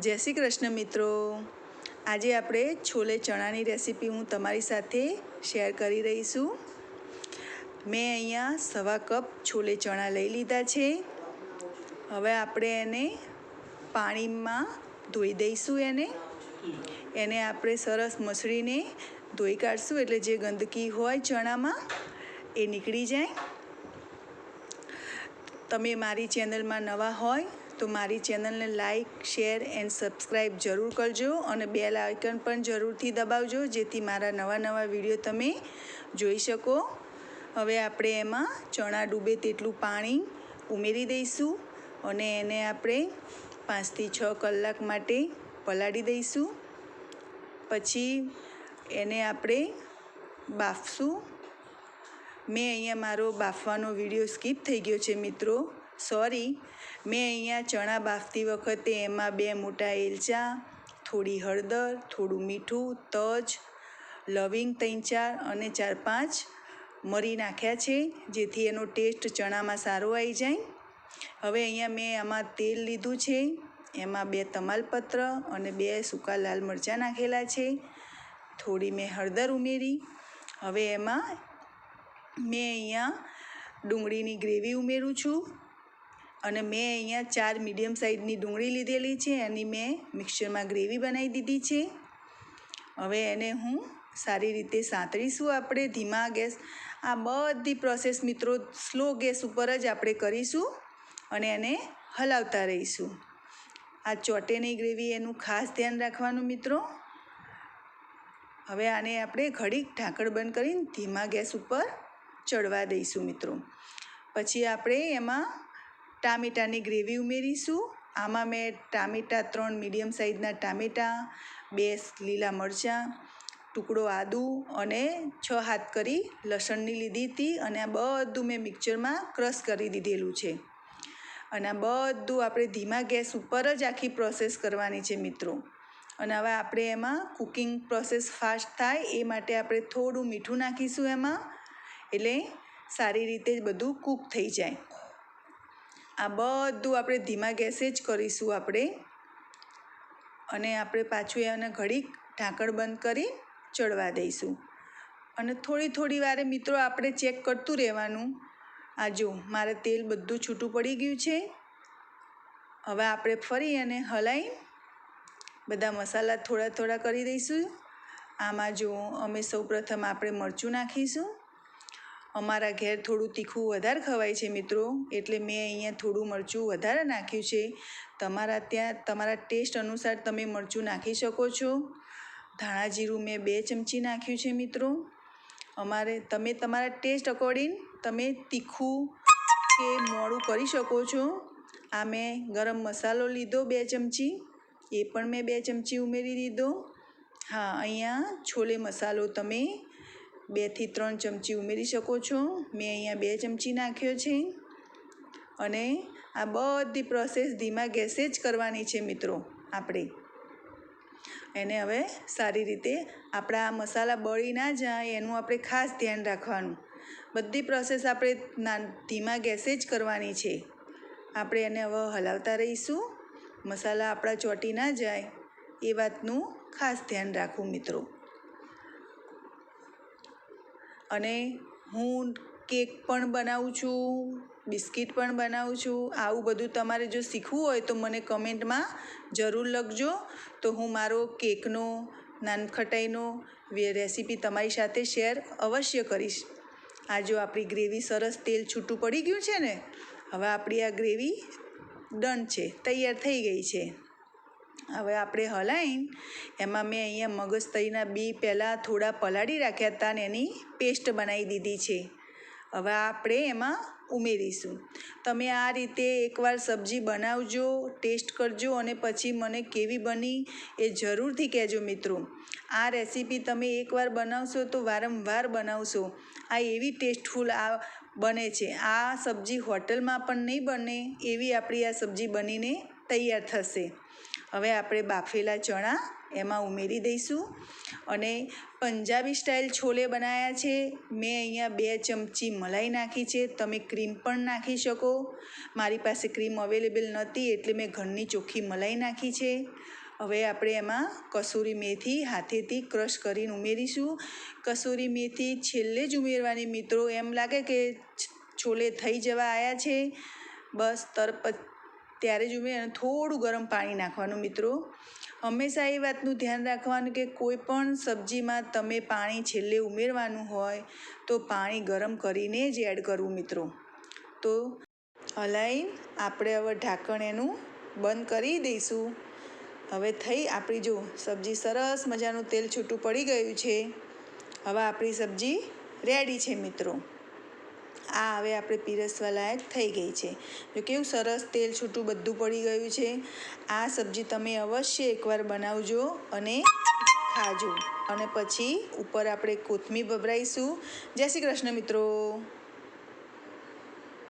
જય શ્રી કૃષ્ણ મિત્રો। આજે આપણે છોલે ચણાની રેસીપી હું તમારી સાથે શેર કરી રહી છું। મેં અહીંયા 1.25 કપ છોલે ચણા લઈ લીધા છે। હવે આપણે એને પાણીમાં ધોઈ દઈશું। એને આપણે સરસ મસળીને ધોઈ કાઢશું એટલે જે ગંદકી હોય ચણામાં એ નીકળી જાય। તમે મારી ચેનલમાં નવા હોય તો મારી ચેનલને લાઈક, શેર એન્ડ સબસ્ક્રાઈબ જરૂર કરજો અને બેલ આઇકન પણ જરૂરથી દબાવજો જેથી મારા નવા વિડીયો તમે જોઈ શકો। હવે આપણે એમાં ચણા ડૂબે તેટલું પાણી ઉમેરી દઈશું અને એને આપણે 5 થી 6 કલાક માટે પલાળી દઈશું। પછી એને આપણે બાફશું। મેં અહીંયા મારો બાફવાનો વિડીયો સ્કીપ થઈ ગયો છે મિત્રો, સોરી। મેં અહીંયા ચણા બાફતી વખતે એમાં 2 મોટા એલચા, થોડી હળદર, થોડું મીઠું, તજ, લવિંગ 3-4 અને 4-5 મરી નાખ્યા છે જેથી એનો ટેસ્ટ ચણામાં સારો આવી જાય। હવે અહીંયા મેં આમાં તેલ લીધું છે, એમાં 2 તમાલપત્ર અને 2 સૂકા લાલ મરચાં નાખેલા છે। થોડી મેં હળદર ઉમેરી। હવે એમાં મેં અહીંયા ડુંગળીની ગ્રેવી ઉમેરું છું અને મેં અહીંયા 4 મીડિયમ સાઇઝની ડુંગળી લીધેલી છે, એની મેં મિક્સરમાં ગ્રેવી બનાવી દીધી છે। હવે એને હું સારી રીતે સાંતળીશું આપણે ધીમા ગેસ। આ બધી પ્રોસેસ મિત્રો સ્લો ગેસ ઉપર જ આપણે કરીશું અને એને હલાવતા રહીશું। આ ચોટે નહીં ગ્રેવી, એનું ખાસ ધ્યાન રાખવાનું મિત્રો। હવે આને આપણે ઘડીક ઢાંકણ બંધ કરીને ધીમા ગેસ ઉપર ચડવા દઈશું મિત્રો। પછી આપણે એમાં ટામેટાની ગ્રેવી ઉમેરીશું। આમાં મેં ટામેટા 3 મીડિયમ સાઇઝના ટામેટાં, 2 લીલા મરચાં, ટુકડો આદુ અને 6 હાથ કરી લસણની લીધી હતી અને આ બધું મેં મિક્સરમાં ક્રશ કરી દીધેલું છે અને આ બધું આપણે ધીમા ગેસ ઉપર જ આખી પ્રોસેસ કરવાની છે મિત્રો। અને હવે આપણે એમાં કુકિંગ પ્રોસેસ ફાસ્ટ થાય એ માટે આપણે થોડું મીઠું નાખીશું એમાં, એટલે સારી રીતે બધું કૂક થઈ જાય। આ બધું આપણે ધીમા ગેસે જ કરીશું આપણે અને આપણે પાછું એને ઘડીક ઢાંકણ બંધ કરી ચડવા દઈશું અને થોડી વારે મિત્રો આપણે ચેક કરતું રહેવાનું। આ જો મારે તેલ બધું છૂટું પડી ગયું છે। હવે આપણે ફરી એને હલાવી બધા મસાલા થોડા કરી દઈશું। આમાં જો અમે સૌપ્રથમ આપણે મરચું નાખીશું। અમારા ઘેર થોડું તીખું વધારે ખવાય છે મિત્રો, એટલે મેં અહીંયા થોડું મરચું વધારે નાખ્યું છે। તમારા ટેસ્ટ અનુસાર તમે મરચું નાખી શકો છો। ધાણા જીરું મેં 2 ચમચી નાખ્યું છે મિત્રો। તમે તમારા ટેસ્ટ અકોર્ડિંગ તમે તીખું કે મોળું કરી શકો છો। આ મેં ગરમ મસાલો લીધો 2 ચમચી, એ પણ મેં 2 ચમચી ઉમેરી દીધો। હા, અહીંયા છોલે મસાલો તમે 2 થી 3 ચમચી ઉમેરી શકો છો। મેં અહીંયા 2 ચમચી નાખ્યો છે અને આ બધી પ્રોસેસ ધીમા ગેસે જ કરવાની છે મિત્રો આપણે। એને હવે સારી રીતે આપણા મસાલા બળી ના જાય એનું આપણે ખાસ ધ્યાન રાખવાનું। બધી પ્રોસેસ આપણે ધીમા ગેસે જ કરવાની છે। આપણે એને હવે હલાવતા રહીશું, મસાલા આપણા ચોંટી ના જાય એ વાતનું ખાસ ધ્યાન રાખવું મિત્રો। અને હું કેક પણ બનાવું છું, બિસ્કિટ પણ બનાવું છું। આવું બધું તમારે જો શીખવું હોય તો મને કમેન્ટમાં જરૂર લખજો, તો હું મારો કેકનો, નાનખટાઈનો રેસીપી તમારી સાથે શેર અવશ્ય કરીશ। આ જો આપણી ગ્રેવી સરસ તેલ છૂટું પડી ગયું છે ને, હવે આપણી આ ગ્રેવી ડન છે, તૈયાર થઈ ગઈ છે। હવે આપણે હલાવીને એમાં મેં અહીંયા મગજતરીના બી પહેલાં થોડા પલાળી રાખ્યા હતા અને એની પેસ્ટ બનાવી દીધી છે। હવે આપણે એમાં ઉમેરીશું। તમે આ રીતે એકવાર સબ્જી બનાવજો, ટેસ્ટ કરજો અને પછી મને કેવી બની એ જરૂરથી કહેજો મિત્રો। આ રેસીપી તમે એકવાર બનાવશો તો વારંવાર બનાવશો। આ એવી ટેસ્ટફુલ બને છે। આ સબ્જી હોટલમાં પણ નહીં બને એવી આપણી આ સબ્જી બનીને તૈયાર થશે। હવે આપણે બાફેલા ચણા એમાં ઉમેરી દઈશું અને પંજાબી સ્ટાઇલ છોલે બનાવ્યા છે. મેં અહીંયા 2 ચમચી મલાઈ નાખી છે. તમે ક્રીમ પણ નાખી શકો. મારી પાસે ક્રીમ અવેલેબલ નહોતી એટલે મેં ઘરની ચોખ્ખી મલાઈ નાખી છે. હવે આપણે એમાં કસૂરી મેથી હાથેથી ક્રશ કરીને ઉમેરીશું. કસૂરી મેથી છેલ્લે જ ઉમેરવાની મિત્રો. એમ લાગે કે છોલે થઈ જવા આવ્યા છે બસ ત્યારે જ ઉમેર થોડું ગરમ પાણી નાખવાનું મિત્રો. હંમેશા એ વાતનું ધ્યાન રાખવાનું કે કોઈ પણ સબ્જીમાં તમે પાણી છેલ્લે ઉમેરવાનું હોય તો પાણી ગરમ કરીને જ એડ કરવું મિત્રો. તો હલાવી આપણે હવે ઢાંકણ એનું બંધ કરી દઈશું. હવે થઈ આપણી જો સબ્જી સરસ મજાનું તેલ છૂટું પડી ગયું છે. હવે આપણી સબ્જી રેડી છે મિત્રો. આ હવે આપણે પીરસવા લાયક થઈ ગઈ છે. જો કેવું સરસ તેલ છૂટું બધું પડી ગયું છે. આ સબ્જી તમે અવશ્ય એકવાર બનાવજો અને ખાજો. અને પછી ઉપર આપણે કોથમીર ભભરાઈશું. જય શ્રી કૃષ્ણ મિત્રો.